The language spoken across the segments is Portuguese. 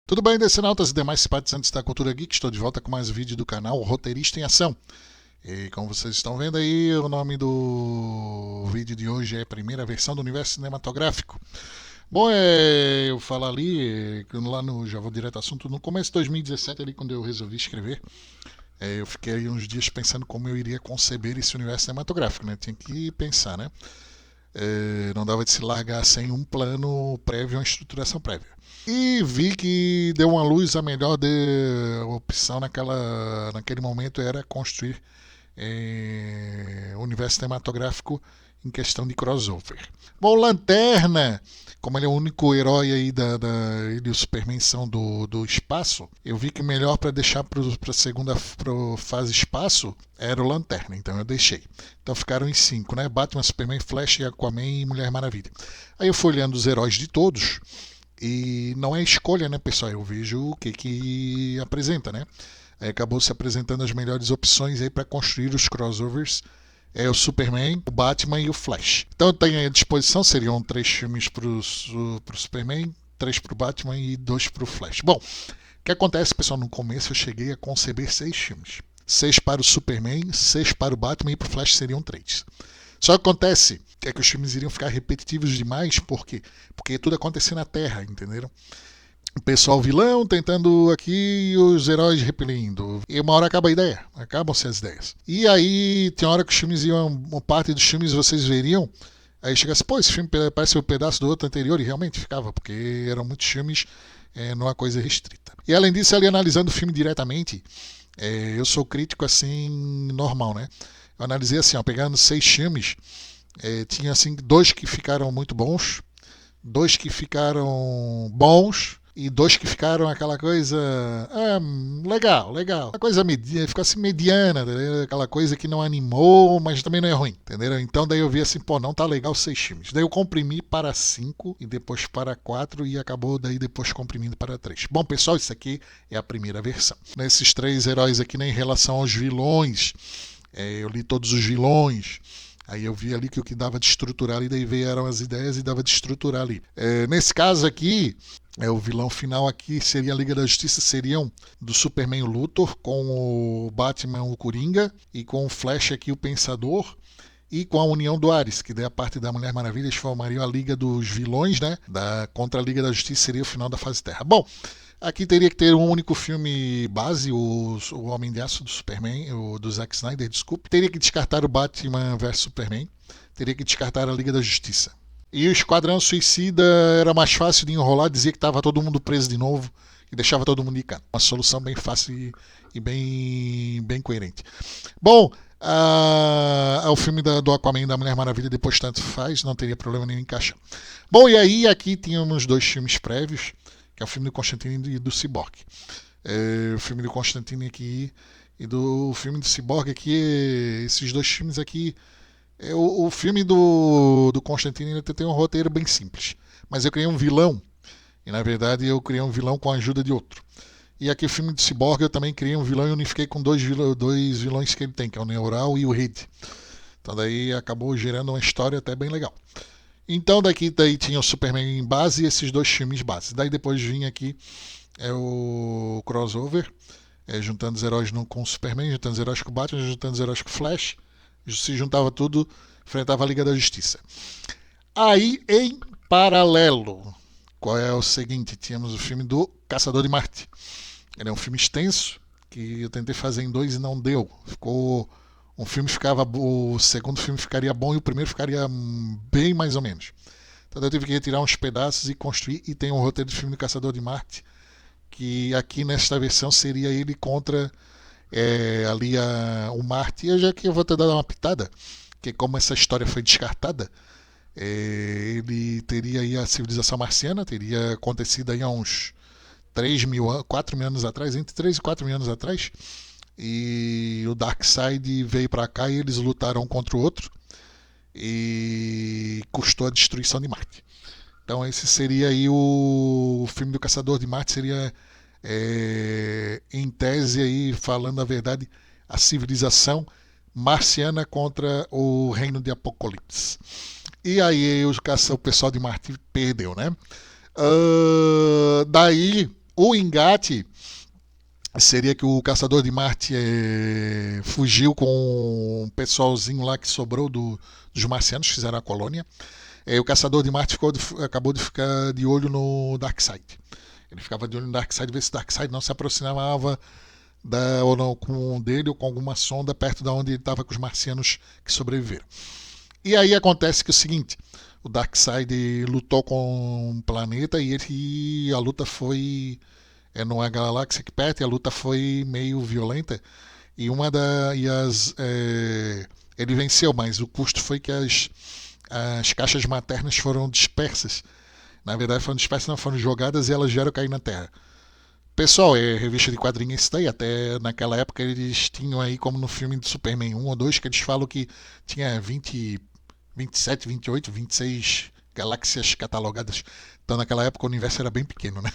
Tudo bem, decenautas e demais simpatizantes da cultura geek? Estou de volta com mais um vídeo do canal Roteirista em Ação. E como vocês estão vendo aí, o nome do vídeo de hoje é a primeira versão do universo cinematográfico. Bom, eu falo ali, lá no, já vou direto ao assunto, no começo de 2017, ali quando eu resolvi escrever, eu fiquei aí uns dias pensando como eu iria conceber esse universo cinematográfico, né? Tinha que pensar, né? Não dava de se largar sem um plano prévio, uma estruturação prévia. E vi que deu uma luz, a melhor opção naquele momento era construir o universo cinematográfico em questão de crossover. Bom, Lanterna, como ele é o único herói aí ele e o Superman são do espaço, eu vi que melhor para deixar para a segunda fase espaço era o Lanterna, então eu deixei. Então ficaram em 5, né? Batman, Superman, Flash, Aquaman e Mulher Maravilha. Aí eu fui olhando os heróis de todos e não é escolha, né, pessoal? Eu vejo o que apresenta, né? Aí acabou se apresentando as melhores opções aí para construir os crossovers. É o Superman, o Batman e o Flash. Então eu tenho à disposição, seriam 3 filmes para o Superman, 3 para o Batman e 2 para o Flash. Bom, o que acontece, pessoal? No começo eu cheguei a conceber 6 filmes. 6 para o Superman, 6 para o Batman e para o Flash seriam 3. Só que acontece que os filmes iriam ficar repetitivos demais, por quê? Porque tudo acontecia na Terra, entenderam? O pessoal vilão tentando aqui e os heróis repelindo. E uma hora acaba a ideia, acabam-se as ideias. E aí tem hora que os filmes iam, uma parte dos filmes vocês veriam, aí chega assim, pô, esse filme parece um pedaço do outro anterior, e realmente ficava, porque eram muitos filmes numa coisa restrita. E além disso, ali analisando o filme diretamente, eu sou crítico assim, normal, né? Eu analisei assim, ó, pegando 6 filmes, tinha assim 2 que ficaram muito bons, 2 que ficaram bons e 2 que ficaram aquela coisa legal, legal. Uma coisa ficou assim mediana, entendeu? Aquela coisa que não animou, mas também não é ruim, entendeu? Então daí eu vi assim, pô, não tá legal 6 filmes. Daí eu comprimi para 5 e depois para 4 e acabou daí depois comprimindo para 3. Bom, pessoal, isso aqui é a primeira versão. Nesses 3 heróis aqui, né, em relação aos vilões, eu li todos os vilões. Aí eu vi ali que o que dava de estruturar ali, daí vieram as ideias e dava de estruturar ali. Nesse caso aqui, o vilão final aqui seria a Liga da Justiça, seriam do Superman o Luthor, com o Batman o Coringa, e com o Flash aqui o Pensador, e com a união do Ares, que daí a parte da Mulher Maravilha formariam a Liga dos Vilões, né? Contra a Liga da Justiça seria o final da fase Terra. Bom, aqui teria que ter um único filme base, o Homem de Aço do Superman, do Zack Snyder, desculpe. Teria que descartar o Batman vs Superman. Teria que descartar a Liga da Justiça. E o Esquadrão Suicida era mais fácil de enrolar, dizia que estava todo mundo preso de novo e deixava todo mundo de cano. Uma solução bem fácil e bem coerente. Bom, o filme do Aquaman e da Mulher Maravilha depois tanto faz, não teria problema nenhum em encaixar. Bom, e aí aqui tínhamos 2 filmes prévios, que é o filme do Constantine e do Cyborg. O filme do Constantine aqui e do filme do Cyborg aqui, esses 2 filmes aqui, o filme do Constantine tem um roteiro bem simples, mas eu criei um vilão, e na verdade eu criei um vilão com a ajuda de outro. E aqui o filme do Cyborg eu também criei um vilão e unifiquei com 2 vilões que ele tem, que é o Neural e o Reed. Então daí acabou gerando uma história até bem legal. Então daí tinha o Superman em base e esses 2 filmes base. Daí depois vinha aqui o crossover, juntando os heróis com o Superman, juntando os heróis com o Batman, juntando os heróis com o Flash. Se juntava tudo, enfrentava a Liga da Justiça. Aí, em paralelo, qual é o seguinte? Tínhamos o filme do Caçador de Marte. Ele é um filme extenso, que eu tentei fazer em 2 e não deu. O segundo filme ficaria bom e o primeiro ficaria bem mais ou menos. Então eu tive que retirar uns pedaços e construir, e tem um roteiro do filme do Caçador de Marte, que aqui nesta versão seria ele contra ali o Marte. E já que eu vou te dar uma pitada, que como essa história foi descartada, ele teria aí a civilização marciana, teria acontecido aí há uns 4 mil anos atrás, entre 3 e 4 mil anos atrás, e o Darkseid veio para cá e eles lutaram um contra o outro e custou a destruição de Marte. Então esse seria aí o filme do Caçador de Marte, seria em tese aí, falando a verdade, a civilização marciana contra o reino de Apocalipse. E aí o pessoal de Marte perdeu, né? Daí O engate seria que o Caçador de Marte fugiu com um pessoalzinho lá que sobrou dos marcianos, que fizeram a colônia. O Caçador de Marte acabou de ficar de olho no Darkseid. Ele ficava de olho no Darkseid, ver se o Darkseid não se aproximava ou não, com dele ou com alguma sonda perto de onde ele estava com os marcianos que sobreviveram. E aí acontece que é o seguinte, o Darkseid lutou com um planeta e a luta foi numa galáxia que perto, e a luta foi meio violenta. E ele venceu, mas o custo foi que as caixas maternas foram dispersas. Na verdade, foram dispersas, não foram jogadas e elas vieram cair na Terra. Pessoal, é revista de quadrinhos isso daí. Até naquela época eles tinham aí, como no filme do Superman 1 ou 2, que eles falam que tinha 20, 27, 28, 26 galáxias catalogadas. Então naquela época o universo era bem pequeno, né?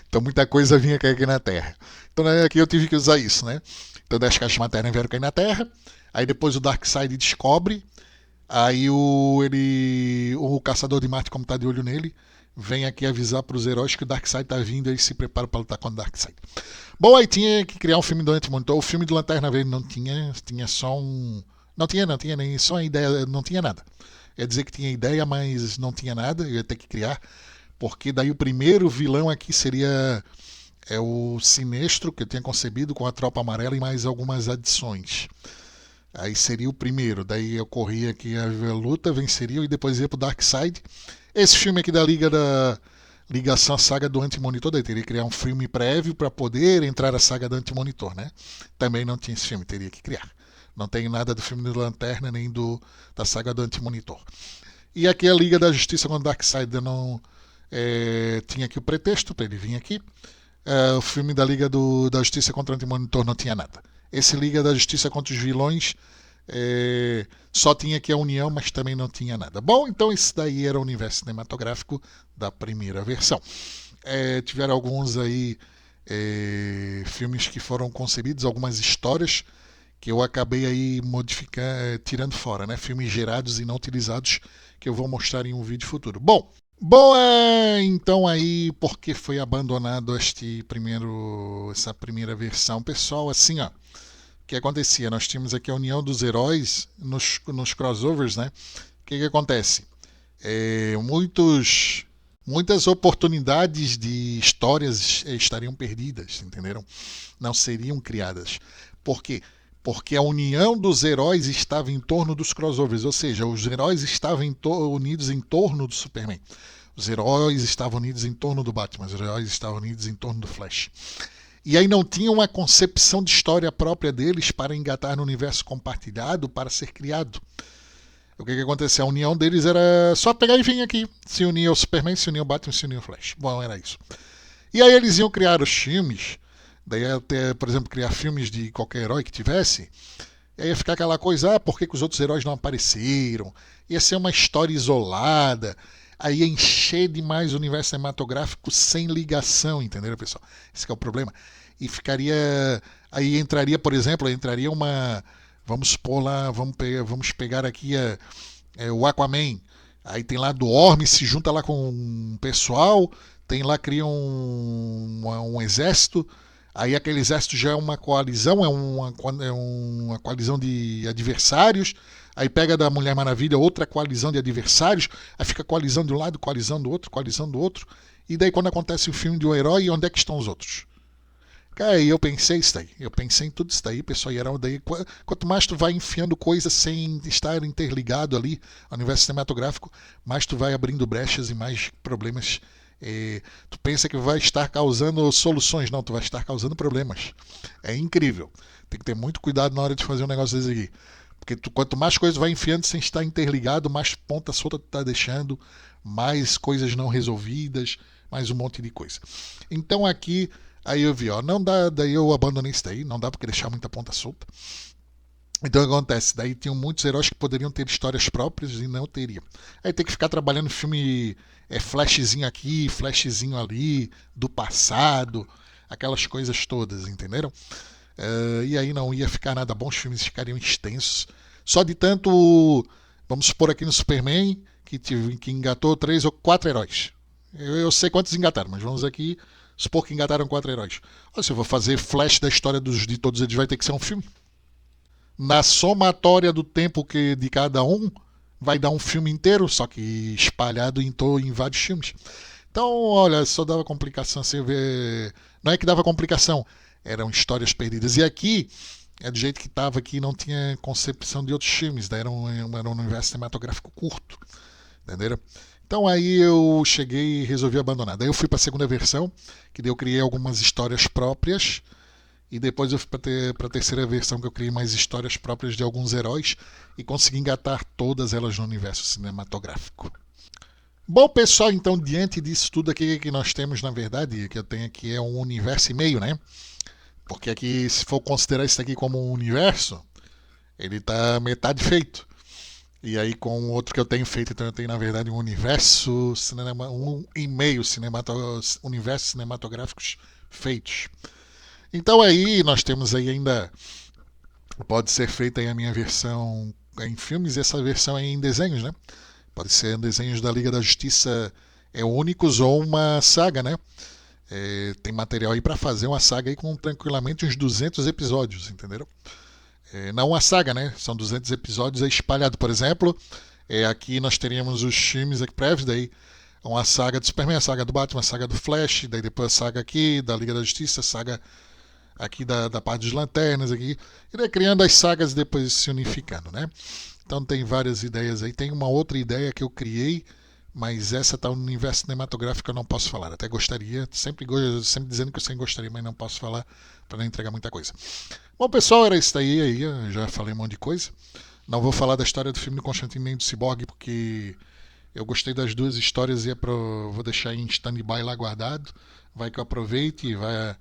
Então muita coisa vinha cair aqui na Terra. Então aqui eu tive que usar isso, né? Então das caixas maternas vieram cair na Terra. Aí depois o Darkseid descobre. Aí o Caçador de Marte, como tá de olho nele, vem aqui avisar para os heróis que o Darkseid tá vindo e eles se preparam para lutar contra o Darkseid. Bom, aí tinha que criar um filme do Anti-Monitor. O filme do Lanterna Verde não tinha só um... Não tinha nem só a ideia, não tinha nada. Ia dizer que tinha ideia, mas não tinha nada, eu ia ter que criar, porque daí o primeiro vilão aqui seria o Sinestro, que eu tinha concebido com a Tropa Amarela e mais algumas adições. Aí seria o primeiro, daí ocorria aqui a luta, venceria e depois ia pro Darkseid. Esse filme aqui da ligação à saga do Anti-Monitor, daí teria que criar um filme prévio para poder entrar a saga do Anti-Monitor, né? Também não tinha esse filme, teria que criar. Não tem nada do filme do Lanterna nem da saga do Anti-Monitor. E aqui a Liga da Justiça com o Darkseid não tinha aqui o pretexto para ele vir aqui. O filme da Liga da Justiça contra o Anti-Monitor não tinha nada. Esse Liga da Justiça contra os vilões só tinha aqui a união, mas também não tinha nada. Bom, então esse daí era o universo cinematográfico da primeira versão. Tiveram alguns aí filmes que foram concebidos, algumas histórias que eu acabei aí modificando, tirando fora, né? Filmes gerados e não utilizados que eu vou mostrar em um vídeo futuro. Bom, então aí por que foi abandonado essa primeira versão? Pessoal, assim, ó, o que acontecia? Nós tínhamos aqui a união dos heróis nos crossovers, né? O que acontece? Muitas oportunidades de histórias estariam perdidas, entenderam? Não seriam criadas. Por quê? Porque a união dos heróis estava em torno dos crossovers, ou seja, os heróis estavam unidos em torno do Superman. Os heróis estavam unidos em torno do Batman, os heróis estavam unidos em torno do Flash. E aí não tinha uma concepção de história própria deles para engatar no universo compartilhado, para ser criado. O que aconteceu? A união deles era só pegar e vir aqui. Se unir ao Superman, se unir ao Batman, se unir ao Flash. Bom, era isso. E aí eles iam criar os filmes. Daí até, por exemplo, criar filmes de qualquer herói que tivesse. E aí ia ficar aquela coisa, por que os outros heróis não apareceram? Ia ser uma história isolada. Aí ia encher demais o universo cinematográfico sem ligação, entendeu, pessoal? Esse é o problema. E ficaria... Aí entraria, por exemplo, uma... Vamos supor lá, vamos pegar aqui o Aquaman. Aí tem lá do Orme, se junta lá com um pessoal, tem lá, cria um exército. Aí aquele exército já é uma coalizão, é uma coalizão de adversários. Aí pega da Mulher Maravilha outra coalizão de adversários. Aí fica coalizão de um lado, coalizão do outro, coalizão do outro. E daí quando acontece o filme de um herói, onde é que estão os outros? Cara, eu pensei isso daí. Eu pensei em tudo isso daí, pessoal. E era daí, quanto mais tu vai enfiando coisas sem estar interligado ali ao universo cinematográfico, mais tu vai abrindo brechas e mais problemas. Tu pensa que vai estar causando soluções, não, tu vai estar causando problemas. É incrível. Tem que ter muito cuidado na hora de fazer um negócio desse aqui. Porque quanto mais coisas vai enfiando sem estar interligado, mais ponta solta tu tá deixando, mais coisas não resolvidas, mais um monte de coisa. Então aqui, aí eu vi, não dá, daí eu abandonei isso daí, não dá porque deixar muita ponta solta. Então o que acontece? Daí tinham muitos heróis que poderiam ter histórias próprias e não teriam. Aí tem que ficar trabalhando filme flashzinho aqui, flashzinho ali, do passado, aquelas coisas todas, entenderam? E aí não ia ficar nada bom, os filmes ficariam extensos. Só de tanto, vamos supor aqui no Superman, que engatou 3 ou 4 heróis. Eu sei quantos engataram, mas vamos aqui Supor que engataram 4 heróis. Se eu vou fazer flash da história de todos eles, vai ter que ser um filme. Na somatória do tempo de cada um, vai dar um filme inteiro, só que espalhado em vários filmes. Então, olha, só dava complicação você ver. Não é que dava complicação, eram histórias perdidas. E aqui, do jeito que estava aqui, não tinha concepção de outros filmes, era um universo cinematográfico curto. Entenderam? Então aí eu cheguei e resolvi abandonar. Daí eu fui para a segunda versão, que daí eu criei algumas histórias próprias. E depois eu fui para a terceira versão, que eu criei mais histórias próprias de alguns heróis e consegui engatar todas elas no universo cinematográfico. Bom, pessoal, então, diante disso tudo aqui que nós temos, na verdade, que eu tenho aqui é um universo e meio, né? Porque aqui, se for considerar isso aqui como um universo, ele está metade feito. E aí, com o outro que eu tenho feito, então eu tenho, na verdade, um universo, um e meio universos cinematográficos feitos. Então aí nós temos aí ainda, pode ser feita aí a minha versão em filmes e essa versão aí em desenhos, né? Pode ser em desenhos da Liga da Justiça únicos ou uma saga, né? Tem material aí para fazer uma saga aí com tranquilamente uns 200 episódios, entenderam? Não uma saga, né? São 200 episódios aí espalhados. Por exemplo, aqui nós teríamos os filmes aqui prévios, daí uma saga do Superman, a saga do Batman, a saga do Flash, daí depois a saga aqui da Liga da Justiça, a saga aqui da parte dos lanternas aqui, e daí criando as sagas e depois se unificando, né? Então tem várias ideias aí. Tem uma outra ideia que eu criei, mas essa tá no universo cinematográfico, eu não posso falar. Até gostaria, sempre dizendo que eu sempre gostaria, mas não posso falar para não entregar muita coisa. Bom, pessoal, era isso aí, eu já falei um monte de coisa. Não vou falar da história do filme do Constantine nem do Cyborg, porque eu gostei das duas histórias e vou deixar em stand-by lá guardado. Vai que eu aproveite e vai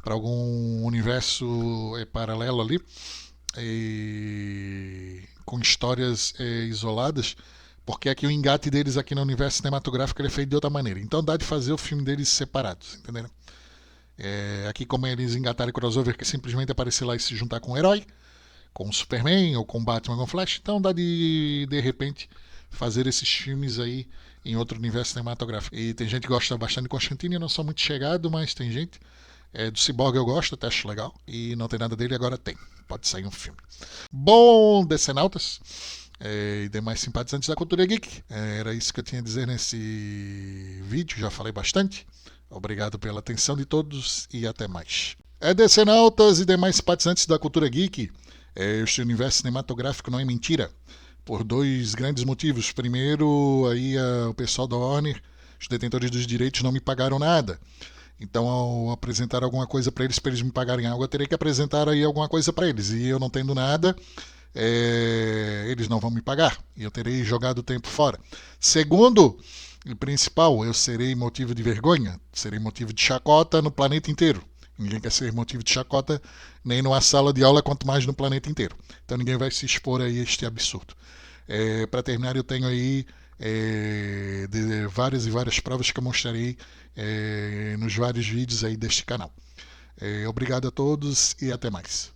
para algum universo paralelo ali, com histórias isoladas, porque aqui o engate deles aqui no universo cinematográfico ele é feito de outra maneira. Então dá de fazer o filme deles separados, entenderam? Aqui como eles engataram crossover, que é simplesmente aparecer lá e se juntar com um herói, com o Superman ou com o Batman com o Flash, então dá de repente fazer esses filmes aí em outro universo cinematográfico. E tem gente que gosta bastante de Constantine, eu não sou muito chegado, mas tem gente. Do Cyborg eu gosto, até acho legal. E não tem nada dele, agora tem. Pode sair um filme. Bom, Decenautas e demais simpatizantes da cultura geek. Era isso que eu tinha a dizer nesse vídeo, já falei bastante. Obrigado pela atenção de todos e até mais. Decenautas e demais simpatizantes da cultura geek. Este universo cinematográfico não é mentira. Por dois grandes motivos. Primeiro, aí o pessoal da Warner, os detentores dos direitos, não me pagaram nada. Então, ao apresentar alguma coisa para eles me pagarem algo, eu terei que apresentar aí alguma coisa para eles. E eu não tendo nada, eles não vão me pagar. E eu terei jogado o tempo fora. Segundo e principal, eu serei motivo de vergonha, serei motivo de chacota no planeta inteiro. Ninguém quer ser motivo de chacota nem numa sala de aula, quanto mais no planeta inteiro. Então ninguém vai se expor a este absurdo. Para terminar, eu tenho aí várias e várias provas que eu mostrarei nos vários vídeos aí deste canal. Obrigado a todos e até mais.